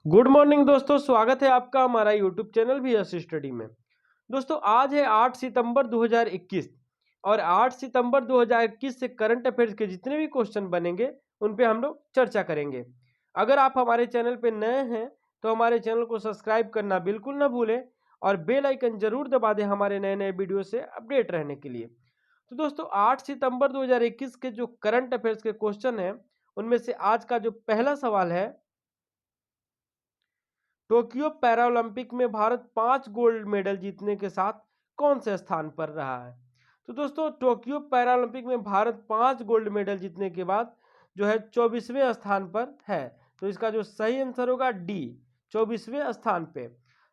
Good morning दोस्तों, स्वागत है आपका हमारा यूट्यूब चैनल भी एस स्टडी में। दोस्तों आज है 8 सितंबर 2021 और 8 सितंबर 2021 से करंट अफेयर्स के जितने भी क्वेश्चन बनेंगे उन पे हम लोग चर्चा करेंगे। अगर आप हमारे चैनल पे नए हैं तो हमारे चैनल को सब्सक्राइब करना बिल्कुल ना भूलें और बेल आइकन जरूर दबा दें हमारे नए नए वीडियो से अपडेट रहने के लिए। तो दोस्तों 8 सितंबर 2021 के जो करंट अफेयर्स के क्वेश्चन हैं उनमें से आज का जो पहला सवाल है, टोक्यो पैरालंपिक में भारत 5 गोल्ड मेडल जीतने के साथ कौन से स्थान पर रहा है। तो दोस्तों टोक्यो पैरालंपिक में भारत 5 गोल्ड मेडल जीतने के बाद जो है 24वें स्थान पर है। तो इसका जो सही आंसर होगा डी, 24वें स्थान पे।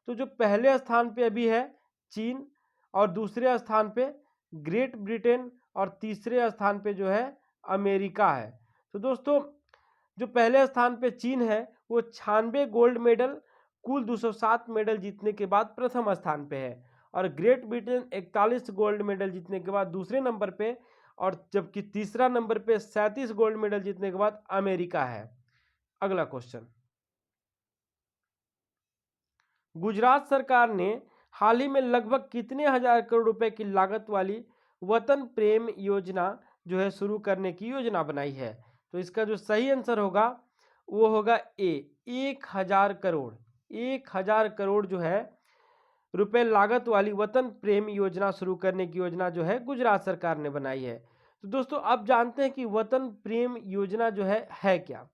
तो जो पहले स्थान पे अभी है चीन और दूसरे स्थान पे ग्रेट ब्रिटेन और तीसरे स्थान पे जो है अमेरिका है। तो दोस्तों जो पहले स्थान पे चीन है वो 96 गोल्ड मेडल कुल 207 मेडल जीतने के बाद प्रथम स्थान पे है और ग्रेट ब्रिटेन 41 गोल्ड मेडल जीतने के बाद दूसरे नंबर पे और जबकि तीसरा नंबर पे 37 गोल्ड मेडल जीतने के बाद अमेरिका है। अगला क्वेश्चन, गुजरात सरकार ने हाल ही में लगभग कितने हजार करोड़ रुपए की लागत वाली वतन प्रेम योजना जो है शुरू करने की योजना बनाई है। तो इसका जो सही आंसर होगा वो होगा ए, 1000 करोड़। 1000 करोड़ जो है रुपए लागत वाली वतन प्रेम योजना शुरू करने की योजना जो है गुजरात सरकार ने बनाई है। तो दोस्तों अब जानते हैं कि वतन प्रेम योजना जो है क्या।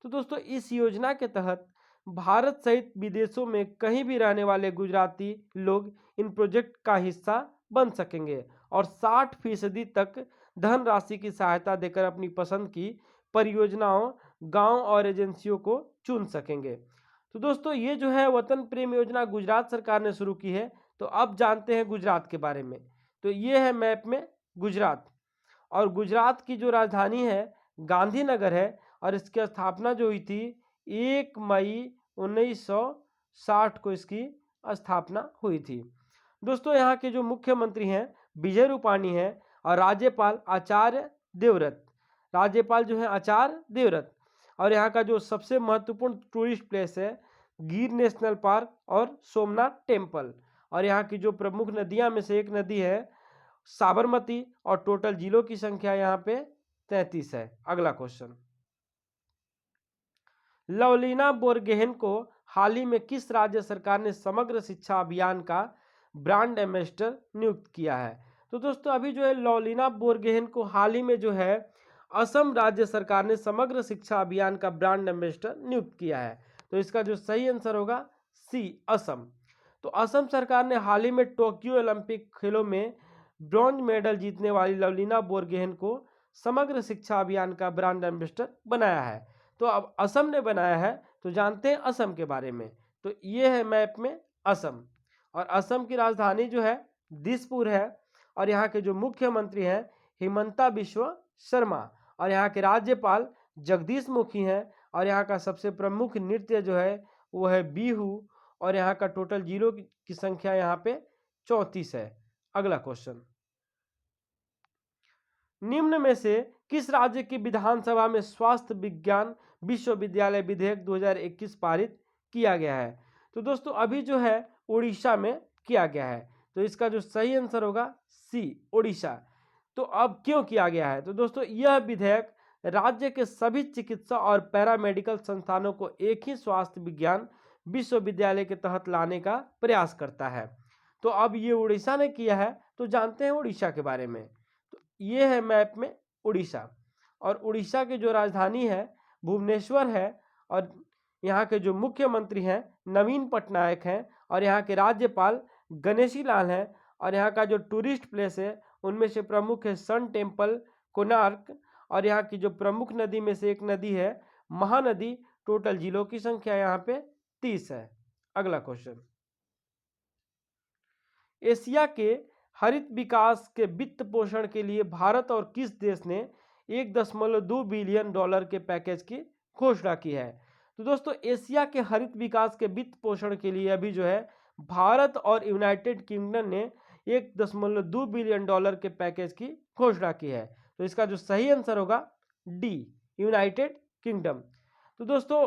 तो दोस्तों इस योजना के तहत भारत सहित विदेशों में कहीं भी रहने वाले गुजराती लोग इन प्रोजेक्ट का हिस्सा बन सकेंगे और 60% तक धनराशि की सहायता देकर अपनी पसंद की परियोजनाओं, गांव और एजेंसियों को चुन सकेंगे। तो दोस्तों ये जो है वतन प्रेम योजना गुजरात सरकार ने शुरू की है। तो अब जानते हैं गुजरात के बारे में। तो ये है मैप में गुजरात और गुजरात की जो राजधानी है गांधीनगर है और इसकी स्थापना जो हुई थी 1 मई 1960 को इसकी स्थापना हुई थी। दोस्तों यहाँ के जो मुख्यमंत्री हैं विजय रूपाणी हैं और राज्यपाल आचार्य देवव्रत। राज्यपाल जो है आचार्य देवव्रत और यहाँ का जो सबसे महत्वपूर्ण टूरिस्ट प्लेस है गिर नेशनल पार्क और सोमनाथ टेम्पल। और यहाँ की जो प्रमुख नदियाँ में से एक नदी है साबरमती और टोटल जिलों की संख्या यहाँ पे 33 है। अगला क्वेश्चन, लवलीना बोरगोहेन को हाल ही में किस राज्य सरकार ने समग्र शिक्षा अभियान का ब्रांड एम्बेसडर नियुक्त किया है। तो दोस्तों अभी जो है लवलीना बोरगोहेन को हाल ही में जो है असम राज्य सरकार ने समग्र शिक्षा अभियान का ब्रांड एम्बेसडर नियुक्त किया है। तो इसका जो सही आंसर होगा सी, असम। तो असम सरकार ने हाल ही में टोक्यो ओलंपिक खेलों में ब्रॉन्ज मेडल जीतने वाली लवलीना बोरगोहेन को समग्र शिक्षा अभियान का ब्रांड एम्बेसडर बनाया है। तो अब असम ने बनाया है तो जानते हैं असम के बारे में। तो ये है मैप में असम और असम की राजधानी जो है दिसपुर है और यहाँ के जो मुख्यमंत्री हैं हिमंता बिश्वा शर्मा और यहाँ के राज्यपाल जगदीश मुखी हैं और यहाँ का सबसे प्रमुख नृत्य जो है वो है बिहू और यहाँ का टोटल जिलों की संख्या यहाँ पे 34 है। अगला क्वेश्चन, निम्न में से किस राज्य की विधानसभा में स्वास्थ्य विज्ञान विश्वविद्यालय विधेयक 2021 पारित किया गया है। तो दोस्तों अभी जो है उड़ीसा में किया गया है। तो इसका जो सही आंसर होगा सी, उड़ीसा। तो अब क्यों किया गया है। तो दोस्तों यह विधेयक राज्य के सभी चिकित्सा और पैरामेडिकल संस्थानों को एक ही स्वास्थ्य विज्ञान विश्वविद्यालय के तहत लाने का प्रयास करता है। तो अब ये उड़ीसा ने किया है तो जानते हैं उड़ीसा के बारे में। तो ये है मैप में उड़ीसा और उड़ीसा की जो राजधानी है भुवनेश्वर है और यहाँ के जो मुख्यमंत्री हैं नवीन पटनायक हैं और यहाँ के राज्यपाल गणेशी लाल हैं और यहाँ का जो टूरिस्ट प्लेस है उनमें से प्रमुख है सन टेम्पल, कोणार्क और यहाँ की जो प्रमुख नदी में से एक नदी है महानदी। टोटल जिलों की संख्या यहाँ पे 30 है। अगला क्वेश्चन, एशिया के हरित विकास के वित्त पोषण के लिए भारत और किस देश ने 1.2 बिलियन डॉलर के पैकेज की घोषणा की है। तो दोस्तों एशिया के हरित विकास के वित्त पोषण के लिए अभी जो है भारत और यूनाइटेड किंगडम ने 1.2 बिलियन डॉलर के पैकेज की घोषणा की है। तो इसका जो सही आंसर होगा डी, यूनाइटेड किंगडम। तो दोस्तों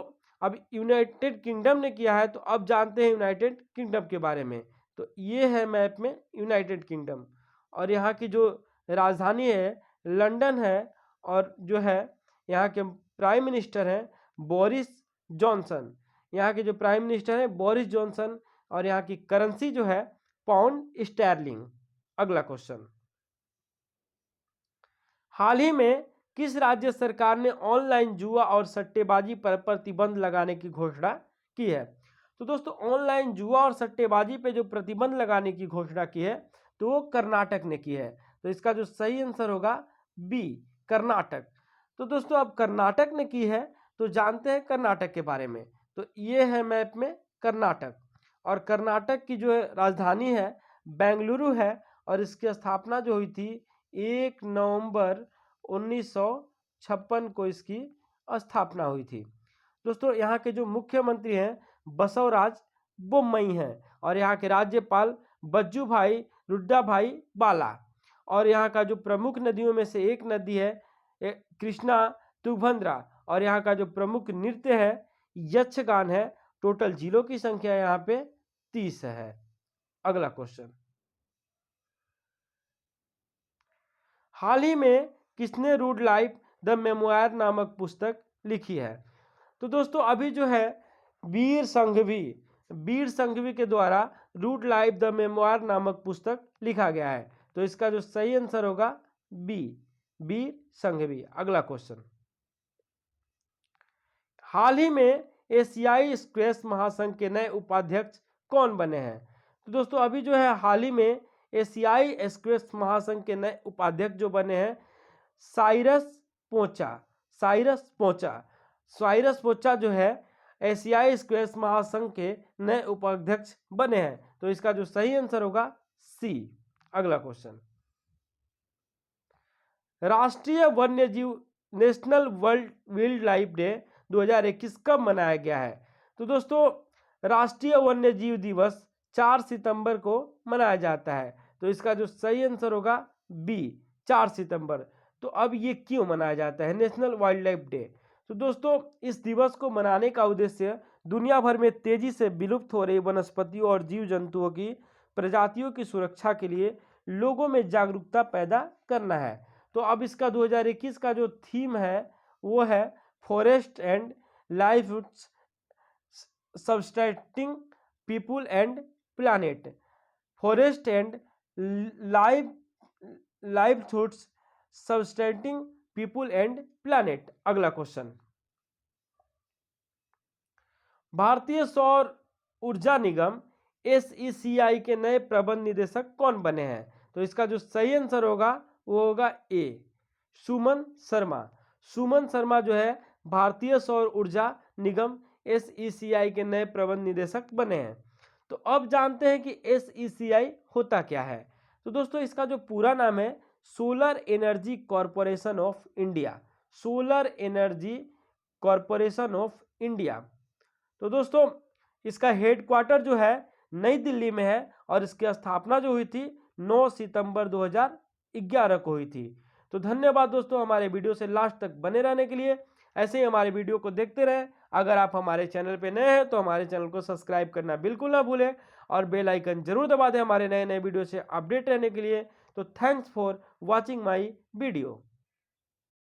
अब यूनाइटेड किंगडम ने किया है, तो अब जानते हैं यूनाइटेड किंगडम के बारे में। तो ये है मैप में यूनाइटेड किंगडम, और यहाँ की जो राजधानी है लंदन है, और जो है यहाँ के प्राइम मिनिस्टर हैं बोरिस जॉनसन। यहाँ के जो प्राइम मिनिस्टर हैं बोरिस जॉनसन, और यहाँ की करेंसी जो है पाउंड स्टर्लिंग। अगला क्वेश्चन, हाल ही में किस राज्य सरकार ने ऑनलाइन जुआ और सट्टेबाजी पर प्रतिबंध लगाने की घोषणा की है? तो दोस्तों ऑनलाइन जुआ और सट्टेबाजी पे जो प्रतिबंध लगाने की घोषणा की है, तो वो कर्नाटक ने की है। तो इसका जो सही आंसर होगा बी, कर्नाटक। तो दोस्तों अब कर्नाटक ने की है, तो जानते हैं कर्नाटक के बारे में। तो ये है मैप में कर्नाटक, और कर्नाटक की जो राजधानी है बेंगलुरु है, और इसकी स्थापना जो हुई थी 1 नवंबर 1956 को इसकी स्थापना हुई थी। दोस्तों यहाँ के जो मुख्यमंत्री हैं बसवराज बोम्मई हैं, और यहाँ के राज्यपाल बज्जूभाई रुड्डाभाई बाला। और यहाँ का जो प्रमुख नदियों में से एक नदी है कृष्णा तुंगभद्रा, और यहाँ का जो प्रमुख नृत्य है यक्षगान है। टोटल जिलों की संख्या यहाँ पे 30 है। अगला क्वेश्चन, हाल ही में किसने रूड लाइफ द मेमोयर नामक पुस्तक लिखी है? तो दोस्तों अभी जो है वीर संघवी के द्वारा रूड लाइफ द मेमोयर नामक पुस्तक लिखा गया है। तो इसका जो सही आंसर होगा बी, वीर संघवी। अगला क्वेश्चन, हाल ही में एशियाई स्क्वैश महासंघ के नए उपाध्यक्ष कौन बने हैं? तो दोस्तों अभी जो है हाल ही में एशियाई स्क्वैश महासंघ के नए उपाध्यक्ष जो बने हैं साइरस पोचा जो है एशियाई स्क्वैश महासंघ के नए उपाध्यक्ष बने हैं। तो इसका जो सही आंसर होगा सी। अगला क्वेश्चन, राष्ट्रीय वन्यजीव national world wild life day 2021 कब मनाया गया है? तो दोस्तों राष्ट्रीय वन्यजीव दिवस 4 सितंबर को मनाया जाता है। तो इसका जो सही आंसर होगा बी, 4 सितंबर। तो अब ये क्यों मनाया जाता है नेशनल वाइल्ड लाइफ डे? तो दोस्तों इस दिवस को मनाने का उद्देश्य दुनिया भर में तेजी से विलुप्त हो रही वनस्पतियों और जीव जंतुओं की प्रजातियों की सुरक्षा के लिए लोगों में जागरूकता पैदा करना है। तो अब इसका 2021 का जो थीम है वो है forest and livelihoods sustaining people and planet. Forest and livelihoods sustaining people and planet. अगला क्वेश्चन, भारतीय सौर ऊर्जा निगम SECI के नए प्रबंध निदेशक कौन बने हैं? तो इसका जो सही आंसर होगा वो होगा ए, सुमन शर्मा। सुमन शर्मा जो है भारतीय सौर ऊर्जा निगम SECI के नए प्रबंध निदेशक बने हैं। तो अब जानते हैं कि SECI होता क्या है। तो दोस्तों इसका जो पूरा नाम है solar energy corporation of India, solar energy corporation of India. तो दोस्तों इसका हेडक्वार्टर जो है नई दिल्ली में है, और इसकी स्थापना जो हुई थी 9 सितंबर 2011 को हुई थी। तो धन्यवाद दोस्तों हमारे वीडियो से लास्ट तक बने रहने के लिए। ऐसे ही हमारे वीडियो को देखते रहें। अगर आप हमारे चैनल पे नए हैं तो हमारे चैनल को सब्सक्राइब करना बिल्कुल ना भूलें, और बेल आइकन जरूर दबा दें हमारे नए नए वीडियो से अपडेट रहने के लिए। तो thanks for watching my video.